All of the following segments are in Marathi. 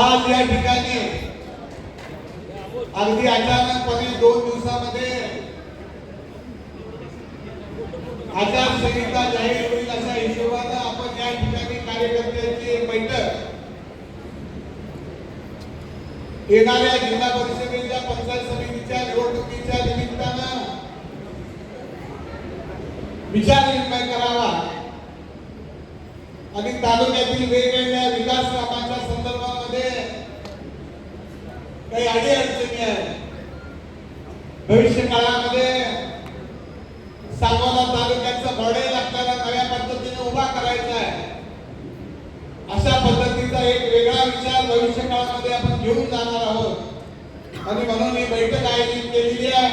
आज या ठिकाणी अगदी अचानकपणे 2 दिवसामध्ये आचारसंहिता जाहीर होईल अशा हिशोबाने आपण या ठिकाणी कार्यकर्त्यांची एक बैठक येणाऱ्या जिल्हा परिषदेच्या पंचायत समितीच्या निवडणुकीच्या निमित्तानं विचार विनिमय करावा आणि तालुक्यातील वेगवेगळ्या विकास कामांच्या संदर्भामध्ये काही अडीअडचणी आहेत. भविष्य काळामध्ये सांगोला तालुक्याचा मॉडेल आपल्याला नव्या पद्धतीने उभा करायचा आहे. अशा पद्धतीचा एक वेगळा विचार भविष्य काळामध्ये आपण घेऊन जाणार आहोत आणि म्हणून ही बैठक आयोजित केलेली आहे.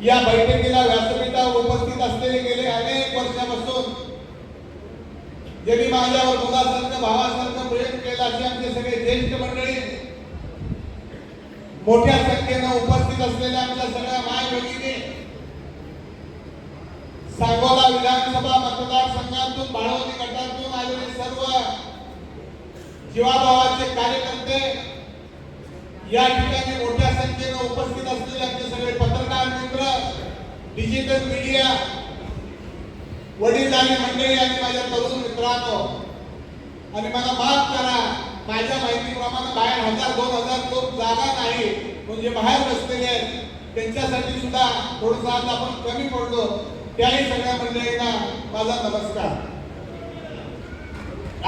या बैठकीला व्यासपीठावर उपस्थित असलेले गेले अनेक वर्षापासून ज्यांनी माझ्यावर मुलासारखं भावासारखं प्रेम केलं असे आमचे सगळे ज्येष्ठ मंडळी, मोठ्या संख्येनं उपस्थित असलेल्या आमच्या सगळ्या माय भगिनी, सांगोला विधानसभा मतदारसंघातून बाळवणी गटातून आलेले सर्व जीवाभावाचे कार्यकर्ते, या ठिकाणी मोठ्या संख्येनं उपस्थित असलेले आमचे सगळे पत्रकार मित्र, डिजिटल मीडिया, वडीलधारी मंडळी आणि माझ्या तरुण मित्रांनो, आणि मला माफ करा, माझ्या माहितीप्रमाणे बाहेर 1000-2000 लोक जागा नाही म्हणजे बाहेर बसलेले आहेत, त्यांच्यासाठी सुद्धा थोडंसं आज आपण कमी पडलो. त्याही सगळ्या मंडळींना माझा नमस्कार.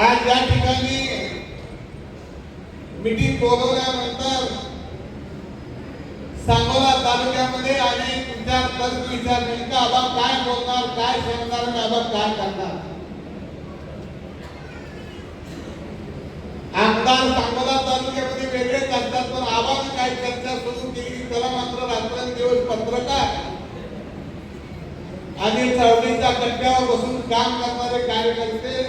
आज या ठिकाणी मीटिंग बोलवल्यानंतर सांगोला तालुक्यामध्ये अनेक विचार नेमका आबा काय बोलणार, काय सांगणार आणि आबा काय करणार. आमदार सांगोला तालुक्यामध्ये वेगळेच असतात, पण आबाने काय चर्चा सुरू केली त्याला मात्र रात्रंदिवस पत्रकार आणि चळवळीच्या कट्ट्यावर बसून काम करणारे कार्यकर्ते,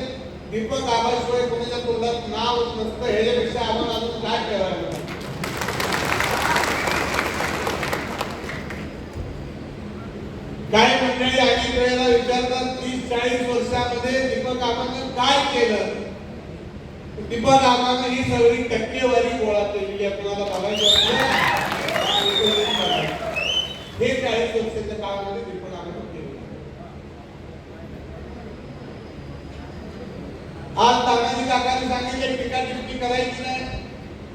दीपक आबाशिवाय कोणाच्या तोंडात नाव नसतं. ह्याच्यापेक्षा आपण अजून काय करायला. काही मंडळी अनेक वेळेला विचारतात 30-40 वर्षामध्ये दीपक आबांनी काय केलं. दीपक आबांनी ही सगळी टक्केवारी गोळा केलेली आहे. तुम्हाला बघायचं हे 40 वर्षाच्या काळामध्ये दीपक आबांनी केलं. आज तानाजी काकांनी सांगितले टीका टिप्पणी करायची नाही.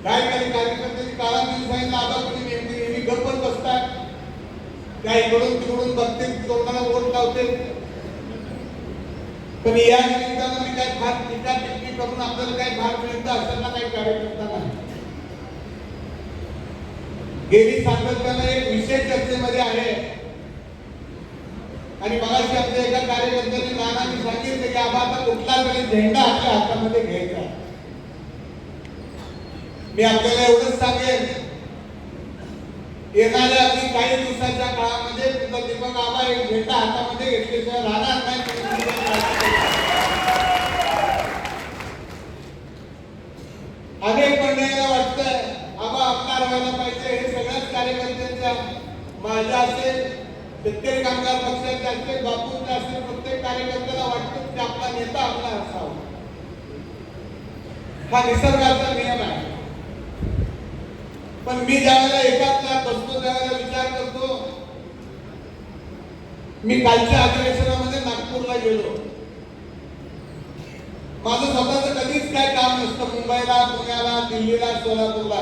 काय काही कार्यकर्त्यांनी काळामध्ये सांगितलं आबा तुम्ही नेहमी गप्पच बसतात, काही इकडून तिकडून बघते, तोंडाला वोट लावते. पण या निमित्तानं मी काय फार टीका टिप्पणी करून आपल्याला काही भाग मिळतं असताना काही कार्यकर्ता नाही. गेली सातत्यानं एक विषय चर्चेमध्ये आहे आणि मगाशी आमच्या एका कार्यकर्त्याने नानांनी सांगितलं की आबा आता कुठला तरी झेंडा आपल्या हातामध्ये घ्यायचा. मी आपल्याला एवढंच सांगेन, येणाऱ्या अगदी काही दिवसाच्या काळामध्ये तुमचा दीपक आबा एक झेंडा हातामध्ये घेतल्याशिवाय राहणार नाही. अनेक मंडळींना वाटतंय आबा आमदार व्हायला पाहिजे. हे सगळ्याच कार्यकर्त्यांच्या, माझ्या असेल, शेतकरी कामगार पक्षाचे असेल, बापूंचे असेल, प्रत्येक कार्यकर्त्याला वाटतं की आपला नेता आपला असावा. हा निसर्गाचा नियम आहे. पण मी ज्यावेळेला एकाच बसतो त्यावेळेला विचार करतो. मी कालच्या अधिवेशनामध्ये नागपूरला गेलो. माझं स्वतःच कधीच काय काम नसतं. मुंबईला, पुण्याला, दिल्लीला, सोलापूरला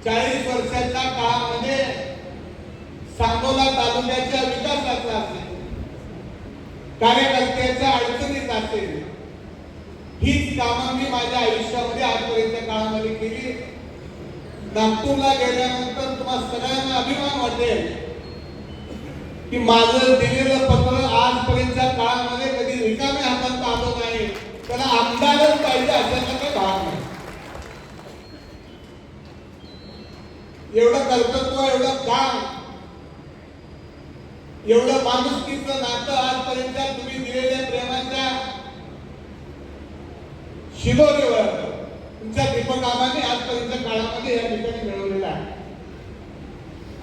40 वर्षाच्या काळामध्ये सांगोला तालुक्याच्या विकासाचा असेल, कार्यकर्त्याच्या अडचणीत असेल, हीच कामं मी माझ्या आयुष्यामध्ये आजपर्यंतच्या काळामध्ये केली. नागपूरला गेल्यानंतर तुम्हाला सगळ्यांना अभिमान वाटेल की माझं दिलेलं पत्र आजपर्यंतच्या काळामध्ये कधी रिकाम्या हातात आलं नाही. त्याला आमदारच पाहिजे अशाचा काही भाग नाही. एवढं कर्तृत्व, एवढं काम, एवढं माणुसकीचं नातं आजपर्यंत तुम्ही दिलेल्या प्रेमाच्या शिदोरीवर तुमच्या दीपक आबांनी आजपर्यंतच्या काळामध्ये या ठिकाणी मिळवलेला आहे.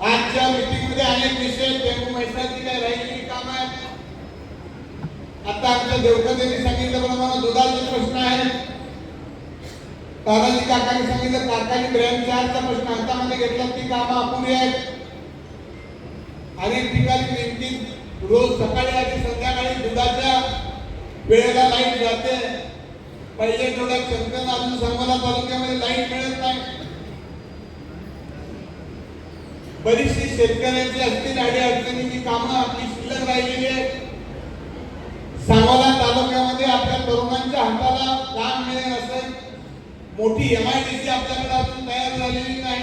आजच्या मीटिंगमध्ये अनेक विषय, टेम्पो मैसाची काय राहिलेली काम आहेत. आता आमच्या देवकतेने सांगितल्याप्रमाणे दुधाचे प्रश्न आहेत. तानाजी काकांनी सांगितलं, काकांनी ग्रँड चारचा प्रश्न हातामध्ये घेतला, ती कामं अपुरी आहेत. अनेक ठिकाणी नेमकी रोज सकाळी आणि संध्याकाळी दुधाच्या वेळेला लाईट जाते. पहिले थोड्या शंकर अजून सांगोला तालुक्यामध्ये लाईट मिळत नाही. बरीचशी शेतकऱ्यांची असतील अडचणीची कामं आपली शिल्लक राहिलेली आहेत. सांगोला तालुक्यामध्ये आपल्या तरुणांच्या हाताला काम मिळेल असं मोठी MIDC आपल्याकडे अजून तयार झालेली नाही.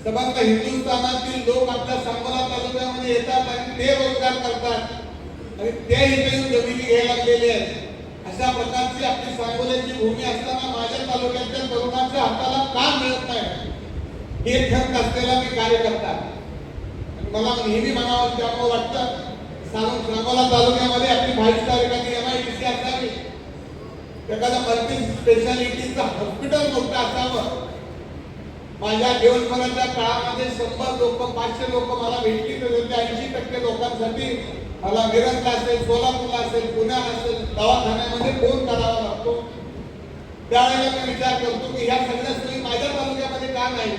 समग्र हिंदुस्थानातील लोक आपल्या सांगोला तालुक्यामध्ये येतात आणि ते रोजगार करतात आणि ते इथे येऊन जमिनी घ्यायला लागलेले आहेत. अशा प्रकारची आपली सांगोल्याची भूमी असताना माझ्या तालुक्याच्या तरुणांच्या हाताला काम मिळत नाही, हे खंत असलेला मी कार्यकर्ता. मला नेहमी म्हणावं त्यामुळे वाटतं, सांगोला तालुक्यामध्ये आपली 22 तारखेची MIDC असावी, एखादा मल्टी स्पेशालिटीचं हॉस्पिटल मोठं असावं. माझ्या जीवनभराच्या काळामध्ये 100 लोक 500 लोक मला भेटली तर 80% लोकांसाठी मला मिरजला असेल, सोलापूरला असेल, पुण्याला असेल दवाखान्यामध्ये फोन करावा लागतो. त्यावेळेला मी विचार करतो की ह्या सगळ्या सोयी माझ्या तालुक्यामध्ये का नाही.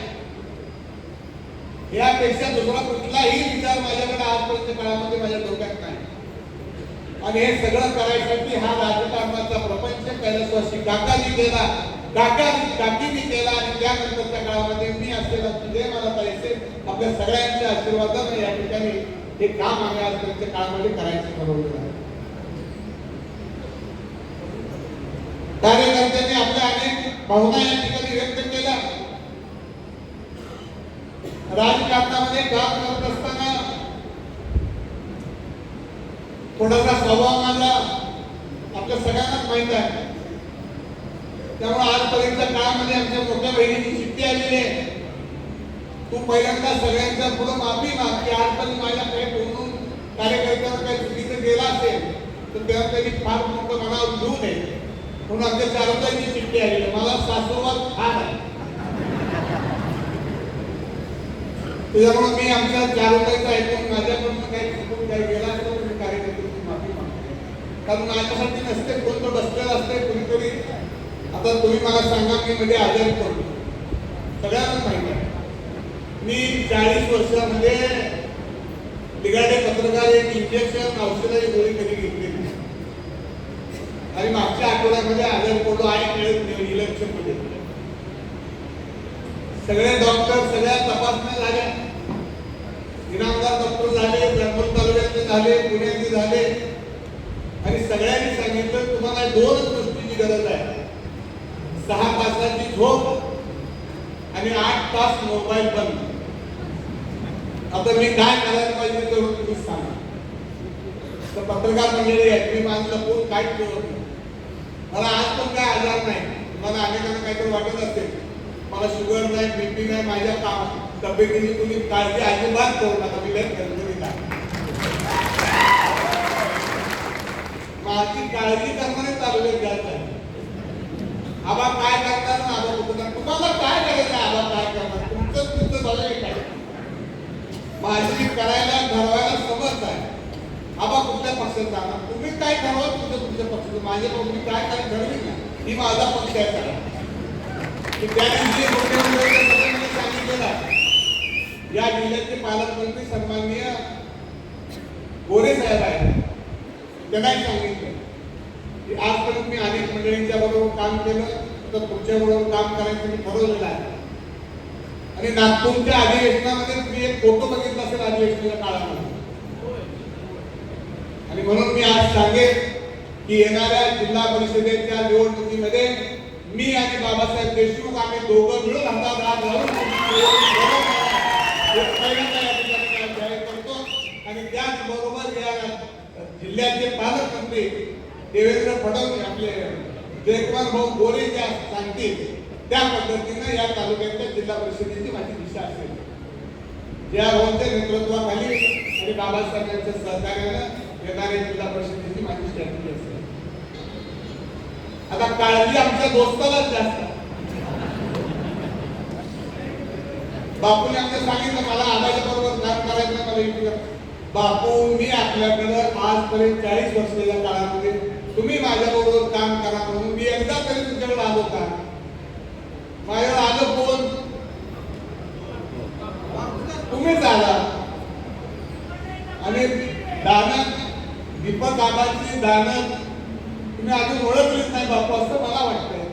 यापेक्षा दुसरा कुठलाही विचार माझ्याकडे आजपर्यंत काळामध्ये माझ्या डोक्यात नाही. आणि हे सगळं करायसाठी हा राजकारणाचा प्रपंच कैलासवासी काकाजी केला, काकीनी केला आणि त्यानंतरच्या काळामध्ये मी असलेला तुझे मला पैसे आपल्या सगळ्यांच्या आशीर्वादाने या ठिकाणी हे काम आम्ही आजपर्यंत काळामध्ये करायचं ठरवलेलं आहे. कार्यकर्त्यांनी आपल्या अनेक भावना या ठिकाणी व्यक्त केल्या. राजकारणामध्ये काम करत असताना थोडासा स्वभाव माझा आपल्या सगळ्यांनाच माहित आहे. त्यामुळे आजपर्यंतच्या काळामध्ये आमच्या मोठ्या बहिणीची चिठ्ठी आलेली आहे, तू पहिल्यांदा सगळ्यांच्या पुढे माफी माग की आजपर्यंत माझ्याकडे बोलून कार्यकर्त्यांना काही चुकीचं केलं असेल तर तेव्हा त्यांनी फार मोठं मनावर घेऊ नये म्हणून आमच्या चारुताईची चिठ्ठी आलेली आहे. मला सासूवर खात आहे, त्याच्यामुळे मी आमच्या चारुताईचं ऐकून माझ्याकडून काही चुकून काही गेला असतो मी कार्यकर्त्यांची माफी मागतो. कारण माझ्यासाठी नसते, कोण तो बसलेला असते कुणीतरी. आता तुम्ही मला सांगा, मी मध्ये आजारी पडलो, सगळ्यांनाच माहिती आहे. मी 40 वर्षामध्ये बिघाडे पत्रकार एक इंजेक्शन औषधाची गोळी कधी घेतली आणि मागच्या आठवड्यामध्ये आजारी पडलो आहे इलेक्शन मध्ये. सगळे डॉक्टर सगळ्या तपासण्या झाल्या, इनामदार डॉक्टर झाले, ब्रह्मपूर तालुक्यातले झाले, पुण्यातले झाले आणि सगळ्यांनी सांगितलं तुम्हाला 2च गोष्टीची गरज आहे, 6 तासाची झोप आणि 8 तास मोबाईल बंद. आता मी काय करायला पाहिजे तेवढं तुम्ही सांगा. तर पत्रकार मंडळी आहेत, मी माझं कोण काय ठेवत नाही. मला आज पण काय आजार नाही. मला अनेकांना काहीतरी वाटत असेल मला शुगर नाही, BP नाही, माझ्या तब्येतीची तुम्ही काळजी अजिबात करू नका. मी लय गरजेची आहे, माझी काळजी करणारे तालुक्यात जात आहे. आबा काय करतात ना, आबा कुठं तुम्हाला काय करायचं, आबा काय करणार, तुमचं झालं काय. माझी करायला ठरवायला समज आहे. आबा कुठल्या पक्षात जाणार, तुम्ही काय ठरवा तुमच्या पक्षाचं. माझ्या तुम्ही काय काय ठरवी ना, ही माझा पक्ष आहे. करा की त्या दिवशी मुख्यमंत्र्यांनी सांगितलेलं या जिल्ह्याचे पालकमंत्री सन्माननीय गोरे साहेब आहेत, त्यांनाही सांगितलं की आजपर्यंत मी अनेक मंडळींच्या बरोबर काम केलं, तर पुढच्या बरोबर काम करायचं मी ठरवलेलं आहे. आणि नागपूरच्या अधिवेशनामध्ये तुम्ही एक फोटो बघितला असेल अधिवेशनाच्या काळामध्ये. आणि म्हणून मी आज सांगेन की येणाऱ्या जिल्हा परिषदेच्या निवडणुकीमध्ये मी आणि बाबासाहेब देशमुख आम्ही दोघं मिळून हातात हात घालून जाहीर करतो. आणि त्याचबरोबर या जिल्ह्याचे पालकमंत्री देवेंद्र फडणवीस आपले जयकुमार भाऊ गोरे ज्या सांगतील त्या पद्धतीने या तालुक्याच्या जिल्हा परिषदेची माझी दिशा असेल. ज्या भाऊंच्या नेतृत्वाखाली आणि बाबासाहेबांच्या सहकार्यानं येणाऱ्या जिल्हा परिषदेची माझी स्ट्रॅटेजी असेल. आता काळजी आमच्या दोस्तालाच जास्त. बापूने आमच्या सांगितलं मला आबाच्या बरोबर काम करायचं, मला इथे बापू मी आपल्याकडे आजपर्यंत 40 वर्षाच्या काळामध्ये तुम्ही माझ्या बरोबर काम करा म्हणून मी एकदा तरी तुमच्याकडे आलो का? माझ्यावर आलं कोण? तुम्हीच आला. आणि दानक दीपक आबांची दानक तुम्ही अजून ओळखलीच नाही बापू, असं मला वाटतंय.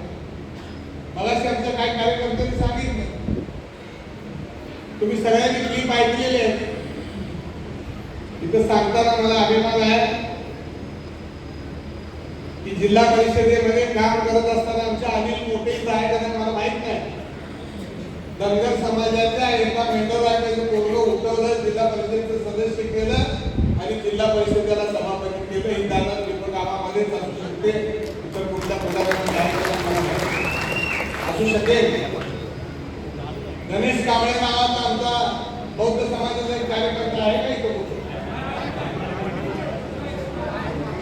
मगाशी आमच्या काही कार्यकर्त्यांनी सांगितलं, तुम्ही सगळ्यांनी क्लिप ऐकलेली आहे. इथं सांगताना मला अभिमान आहे की जिल्हा परिषदेमध्ये काम करत असताना आमच्या अनिल मोठे इथं आहे त्यांना मला माहित नाही, धनगर समाजाच्या एका मेंढराजाचं पोरगं उठवलं, जिल्हा परिषदेचं सदस्य केलं आणि जिल्हा परिषदेला सभापती केलं. ही दानक दीपक आबामध्येच असू शकते, इतर कुठल्या पदावर असू शकेल. गणेश कांबळे नावाचा आमचा बौद्ध समाजाचा एक कार्यकर्ता आहे का इथं?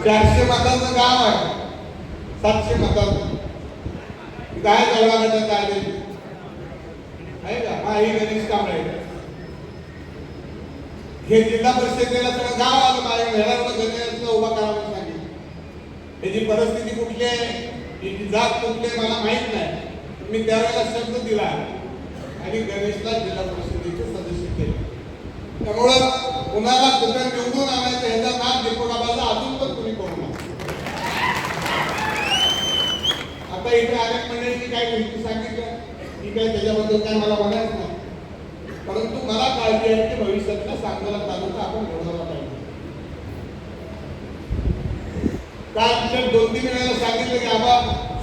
400 मतांचं गाव आहे, 700 मतांचं काय जवळा गटात आहे का? हा, ही गणेश कांबळे. हे जिल्हा परिषदेला सगळं गाव आलं माझ्या घरावर गणेश उभा करा म्हणून सांगितलं. त्याची परिस्थिती कुठली आहे, ही जात कुठली आहे मला माहित नाही. मी त्यावेळेला शब्द दिला आणि गणेशला जिल्हा परिषदेचे सदस्य केले. त्यामुळं कुणाला कुठं निवडून आणायचं ह्याचा नाद दीपक आबाचा अजून पण तुम्ही करू नका. आता इथे अनेक मंडळींनी काय गोष्टी सांगितल्या, ठीक आहे, त्याच्याबद्दल काय मला म्हणायचं नाही. परंतु मला काळजी आहे की भविष्यातला सांगोला तालुका आपण घडवला पाहिजे. काल 2-3 वेळेला सांगितलं की आबा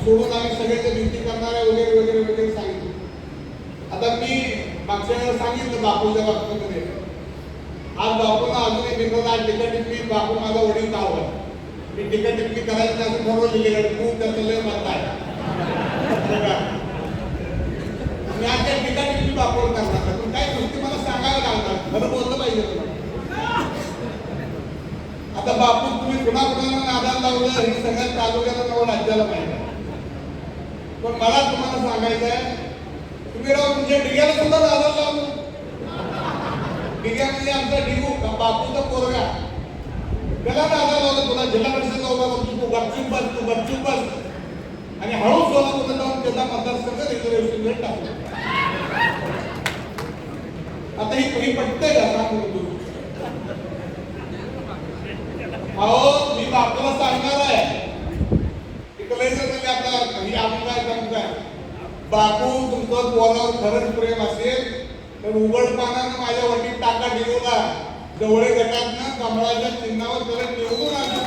सोडून आम्ही सगळ्याच्या भिंती करणार आहे वगैरे वगैरे वगैरे सांगितलं. आता मी मागच्या वेळेला सांगितलं बापूच्या बाबतीमध्ये, आज बापूला अजूनही मिळत आज टीका टिप्पणी, बापू माझा वडील गाव आहे, मी टीका टिप्पणी करायचं असं ठरवलेली आहे. खूप त्याचं लय मत आहे, मी आज त्या टीका टिप्पणी बापूवर करणार, पण काही गोष्टी मला सांगायला लागणार, खरं बोललं पाहिजे तुम्हाला. आता बापू तुम्ही कुणा कुणाला नादाला लावलं हे सगळ्यात तालुक्याला नवं राज्याला माहिती आहे. पण मला तुम्हाला सांगायचं आहे, तुम्ही राव तुमच्या डिग्याला सुद्धा नादाला लावलं. डिग्या म्हणजे आमचा डिगू बापूचा पोरगा, त्याला नादाला लावलं. तुला जिल्हा परिषद तू गपचूप बस, तू गपचूप बस, आणि हळू सोलापूरला जाऊन त्याचा मतदारसंघ रिझर्वेशन टाकलं. आता ही पटतंय का सांगू तू? अहो मी बापूला सांगणार आहे, बापू तुमचं पोरावर खरंच प्रेम असेल तर उघडपणानं माझ्या वटीत टाका डिगोला, जवळे गटातनं कमळाच्या चिन्हावर त्याला निवडून आणून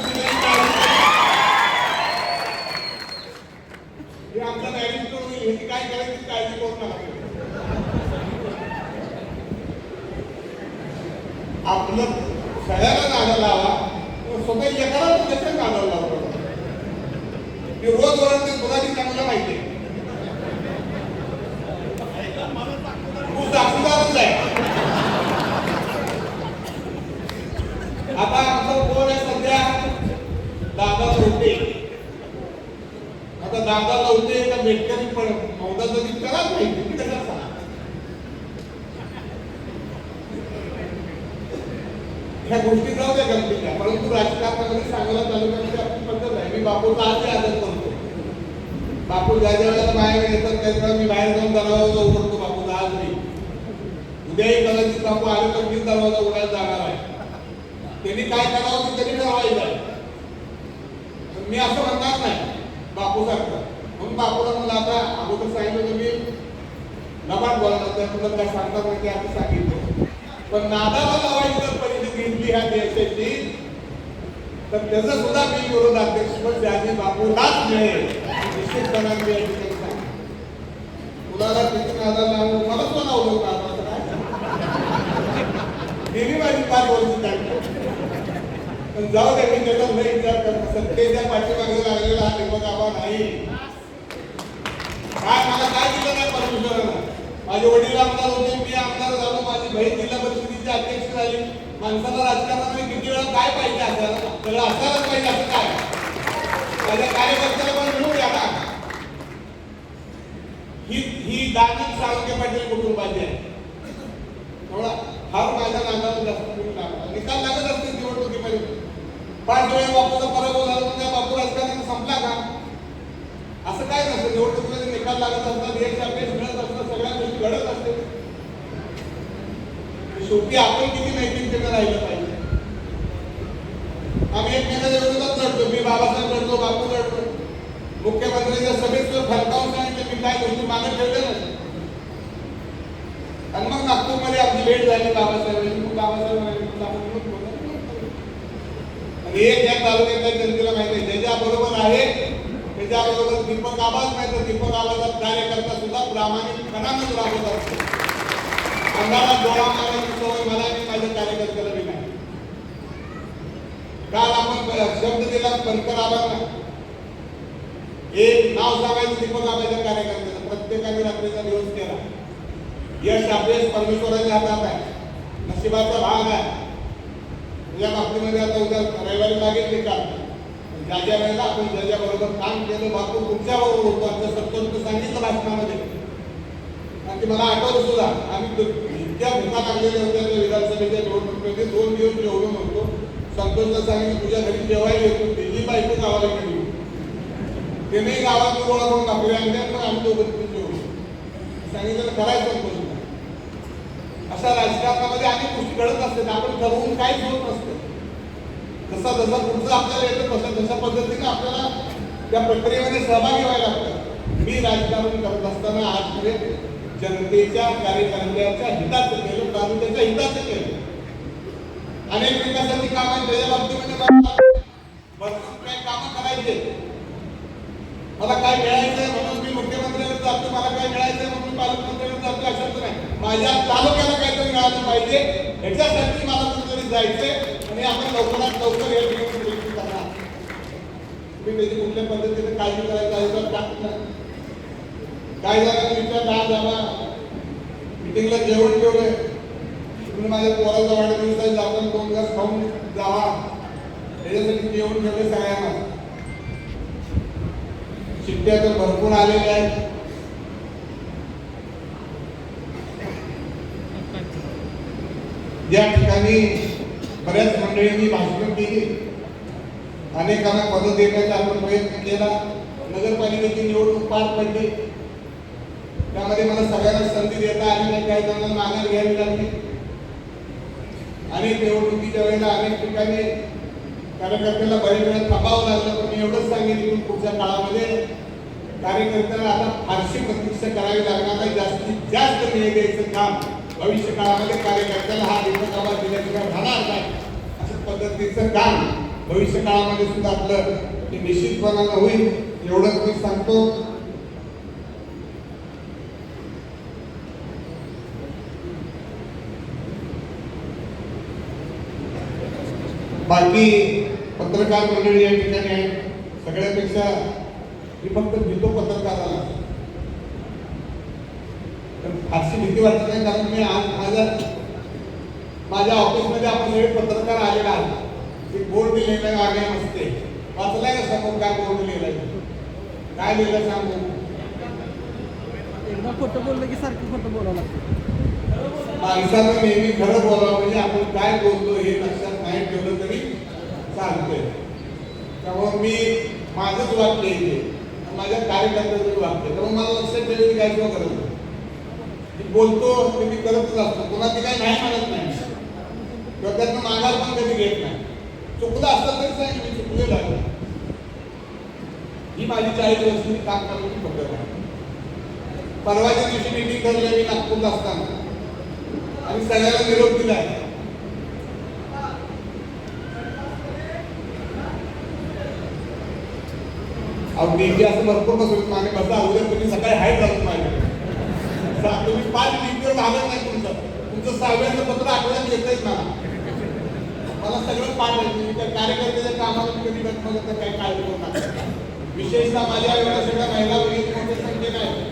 हे आमचा मॅनेज करून होईल. हे काय करायची काळजी करू नका. आपलं सगळ्याला नादा लावा, स्वतः एकाला त्याच्या नादाला लावतो. हे रोज ओरडते तुलाही चांगलं माहिती आहे, तू साक्षीदारच आहे. आता आमचं कोण आहे सध्या? दादा लवटे. आता दादा लवटे का बेटकरी पण मौदाचा ती कराच माहिती, तुम्ही कशा सांगा. ह्या गोष्टी जाऊ द्या गमतीच्या, परंतु राजकारणामध्ये सांगोला तालुक्यामध्ये आपली पद्धत आहे. मी बापूचा आजही आदर करतो. बापू ज्या ज्या वेळेला बाहेर येतात त्यावेळेला मी बाहेर जाऊन दरवाजा उघडतो बापूचा. आज नाही, उद्याही कदाचित बापू आले तर मी दरवाजा उघडायला जाणार आहे. त्यांनी काय करावं ते त्यांनी ठरवायचं आहे, मी असं म्हणणार नाही बापू सारखं. म्हणून बापूला म्हणलं आता अगोदर सांगितलं मी नबाट बोलणार, त्या तुला काय सांगतात नाही ते आता सांगितलं. पण नादाला लावायची जर परिस्थिती घेतली ह्या देशाची तर त्याचं सुद्धा मी विरोध अध्यक्ष ज्याने बापूलाच मिळेल निश्चितपणाने मी या ठिकाणी सांगेन. मुलाला किती नादाला लावून मला बनवलं का गेली माझी 5 वर्ष काढली. पण जाऊ दे, मी त्याचा लय विचार करतो. सत्तेच्या पाठीमागे लागलेला हा दीपक आबा नाही. काय मला काय दिलं नाही परमेश्वरानं. माझे वडील आमदार होते, मी आमदार झालो, माझी बहीण जिल्हा परिषदेची अध्यक्ष झाली. माणसाला राजकारणामध्ये किती वेळा काय पाहिजे असायला, सगळं असायलाच पाहिजे असं काय? माझ्या कार्यकर्त्याला पण मिळू द्या ना. ही दानक साळुंखे पाटील कुटुंबाची आहे. थोडा फार माझ्या नादाला जास्त निकाल लागत असते निवडणुकीमध्ये. 5 वेळा बापूचा पराभव झाला म्हणजे बापू राजकारणाने संपला का? असं काय नसतं, निवडणुकीमध्ये निकाल लागत असतात, यश अपयश मिळत असतं, सगळ्या गोष्टी घडत असते. शेवटी आपण किती नैतिकतेने राहिलं पाहिजे. आम्ही एकमेकांच्या विरोधात लढतो, मी बाबासाहेब लढतो, बापू लढतो, मुख्यमंत्र्यांच्या सभेत फरकावून सांगितलं मी काय गोष्टी मागे ठेवल्या नाही. आणि मग नागपूरमध्ये आपली भेट झाली बाबासाहेबांची, मग बाबासाहेब आणि एक या तालुक्यातल्या जनतेला माहिती आहे, ज्याच्याबरोबर आहे त्याच्याबरोबर दीपक आवाज नाही तर दीपक आवाजात कार्यकर्ता सुद्धा प्रामाणिकपणानंच राबवत असतो. अंगाला डोळा मारण्याची सवय मला आणि माझ्या कार्यकर्त्याला बी नाही. काल आपण शब्द दिला बनकर आबांना, एक नाव सांगायचं दीपक आबाच्या कार्यकर्त्याचं, प्रत्येकाने रात्रीचा दिवस केला. यश अपयश परमेश्वराच्या हातात आहे, नशिबाचा भाग आहे. तुझ्या बाबतीमध्ये आता उद्या रविवारी लागेल निकाल. ज्या वेळेला आपण ज्याच्या बरोबर काम केलं बापू तुमच्या बरोबर होतो, आमच्या सत्तोष सांगितलं भाषणामध्ये. आणि मला आठवलं सुद्धा आम्ही इतक्या भूका लागलेल्या होत्या त्या विधानसभेच्या निवडणुकीमध्ये 2 दिवस जेवढं म्हणतो. संतोषला सांगितलं तुझ्या घरी जेवायला येतो, दिल्ली बायको गावाला गेली, त्याने गावात गोळा करून दाखवले आणि आम्ही दोघं जेवलो. सांगितलं करायचं संतोष. अशा राजकारणामध्ये अनेक गोष्टी घडत असतात, आपण ठरवून काहीच होत नसतं. जसा जसा पुढचं आपल्याला येतं तशा पद्धतीने आपल्याला त्या प्रक्रियेमध्ये सहभागी व्हायला लागतं. मी राजकारण करत असताना आजपर्यंत जनतेच्या कार्यकर्त्याच्या हिताचं केलं, तालुक्याच्या हिताचं केलं. अनेक विकासाची कामं त्याच्या बाबतीमध्ये भरपूर काही कामं करायचे. मला काय मिळायचंय म्हणून मी मुख्यमंत्र्यांकडे जातो, मला काय मिळायचंय म्हणून मी पालकमंत्र्यांकडे जातो, अशाच नाही. माझ्या तालुक्याला काहीतरी मिळालं पाहिजे ह्याच्यासाठी मला कुठेतरी जायचंय आणि आपण लवकरात लवकर हे निवडणूक करणार. तुम्ही त्याची कुठल्या पद्धतीने काळजी करायचं अजिबात टाकत नाही. काय झालं विचार आज आम्हा मिटिंगला जेवण ठेवलंय, तुम्ही माझ्या पोराचा वाढदिवस आहे, जाताना 2 घास खाऊन जावा त्याच्यासाठी जेवण ठेवले सगळ्यांना. चिठ्ठ्या तर भरपूर आलेल्या आहेत. या ठिकाणी बऱ्याच मंडळींनी भाषण केली, अनेकांना पद देण्याचा आपण प्रयत्न केला. नगरपालिकेची निवडणूक पार पडली, त्यामध्ये मला सगळ्यांना संधी देता आली नाही, काही जणांना माघार घ्यावी लागली. अनेक निवडणुकीच्या वेळेला अनेक ठिकाणी कार्यकर्त्याला बरेच वेळा थांबावं लागलं. पण मी एवढंच सांगेन की पुढच्या काळामध्ये कार्यकर्त्याला आता फारशी प्रतीक्षा करावी लागणार नाही. जास्तीत जास्त न्याय द्यायचं काम भविष्य काळामध्ये कार्यकर्त्याला हा दीपक आवाज दिल्याशिवाय राहणार नाही. अशा पद्धतीचं काम भविष्य काळामध्ये सुद्धा आपलं हे निश्चितपणानं होईल, एवढंच मी सांगतो. बाकी पत्रकार मंडळी या ठिकाणी आहे. सगळ्यापेक्षा मी फक्त भेटतो पत्रकाराला, फारशी भीती वाटत नाही, कारण मी आज माझ्या ऑफिसमध्ये आपण सगळे पत्रकार आलेला आहात. एक बोर्ड लिहिलेलं आहे आगे मस्ते, वाचलाय का समोर काय बोर्ड लिहिलंय, काय लिहिलं सांगू. एकदा खोटं बोललं की सारखं खोटं बोलावं लागतं. माणसानं नेहमी खरं बोलावं, म्हणजे आपण काय बोलतो हे लक्षात नाही ठेवलं तरी चालतंय. त्यामुळे मी माझंच वाक्य येते, माझ्या कार्यकर्त्याचं वाक्य, त्यामुळे मला लक्षात ठेवायची काय किंवा गरज नाही. बोलतो ते मी करतच असतो, कोणाची काही नाही म्हणत नाही किंवा त्यातनं माघार पण कधी घेत नाही. चुकलं असतं तरी सांग मी चुकलेलं आहे. ही माझी 40 वर्षांची काम करण्याची पद्धत आहे. परवाच्या दिवशी मीटिंग ठरली मी नागपूरला असताना आणि सगळ्याला निरोप दिलाय. अगदी असं भरपूर बसवत मागे बसा, उद्या तुम्ही सकाळी हाय जाऊन माझ्या तुम्ही 5 मिनिटवर झालं नाही तुमचं 6व्याचं पत्र आठवड्यात येतच मला सगळं पाठ आहे. त्या कार्यकर्त्याच्या कामाला कधी बघत काही काळजी करू नका. विशेषतः माझ्या एवढ्या सगळ्या महिला भगिनी मोठ्या संख्येने आहे.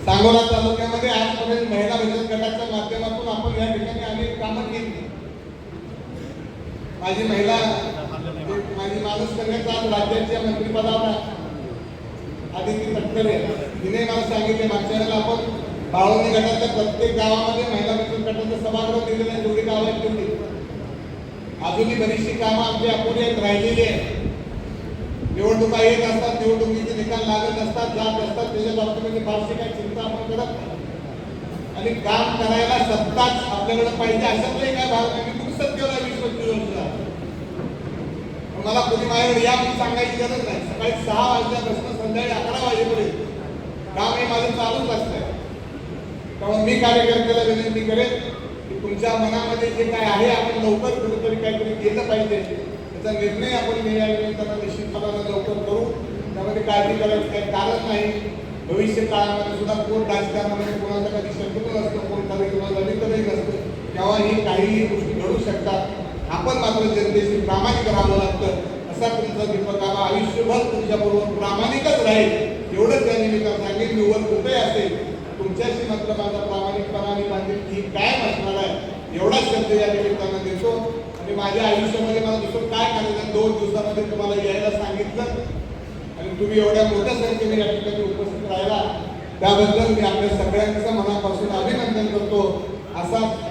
सांगोला तालुक्यामध्ये आजपर्यंत महिला बचत गटाच्या माध्यमातून आपण या ठिकाणी अनेक कामं केली. माझी माणूस कन्याचा आज राज्याच्या मंत्रिपदावर आदिती तटकरे तिने मला सांगितले, मागच्या वेळेला आपण बाळवणी गटाच्या प्रत्येक गावामध्ये महिला बचत गटाचं सभागृह दिलेलं आहे, जेवढी गाव आहेत तेवढी. अजूनही बरीचशी कामं आमची अपुरी आहेत, राहिलेली आहेत. निवडणुका येत असतात, निवडणुकीचे निकाल लागत असतात, जात असतात, त्याच्या बाबतीमध्ये फारशी काही चिंता आपण करत नाही. आणि काम करायला सत्ताच आपल्याकडे पाहिजे अशातलाही काय भाग नाही. मी खूप सत्तेवर आहे 20-25 वर्ष. मला कोणी माझ्याकडे या म्हणून सांगायची गरज नाही. सकाळी 6 वाजल्यापासून संध्याकाळी 11 वाजेपर्यंत काम हे माझं चालूच असतंय. त्यामुळे मी कार्यकर्त्याला विनंती करेन की तुमच्या मनामध्ये जे काय आहे आपण लवकर कुठेतरी काहीतरी केलं पाहिजे. त्याचा निर्णय आपण निर्णयानंतर निश्चितपणाने लवकर करू. त्यामध्ये काळजी करायची काही कारण नाही. भविष्य काळामध्ये सुद्धा कोण राजकारणामध्ये कोणाचा कधी शत्रू नसतो, कोण कधी कोणाला दलितही नसतं. तेव्हाही काहीही गोष्टी घडू शकतात. आपण मात्र जनतेशी प्रामाणिक राहावं लागतं. असा तुमचा दीपक आबा आयुष्यभर तुमच्याबरोबर प्रामाणिकच राहील एवढंच या निमित्तानं सांगेन. मी वर कुठे असेल तुमच्याशी मात्र माझा प्रामाणिकपणा आणि बांधिलकी ही कायम असणार आहे एवढाच शब्द या निमित्तानं देतो. आणि माझ्या आयुष्यामध्ये मला दुसरं काय करायचं 2 दिवसामध्ये तुम्हाला यायला सांगितलं आणि तुम्ही एवढ्या मोठ्या संख्येने या ठिकाणी उपस्थित राहिला त्याबद्दल मी आपल्या सगळ्यांचं मनापासून अभिनंदन करतो. असाच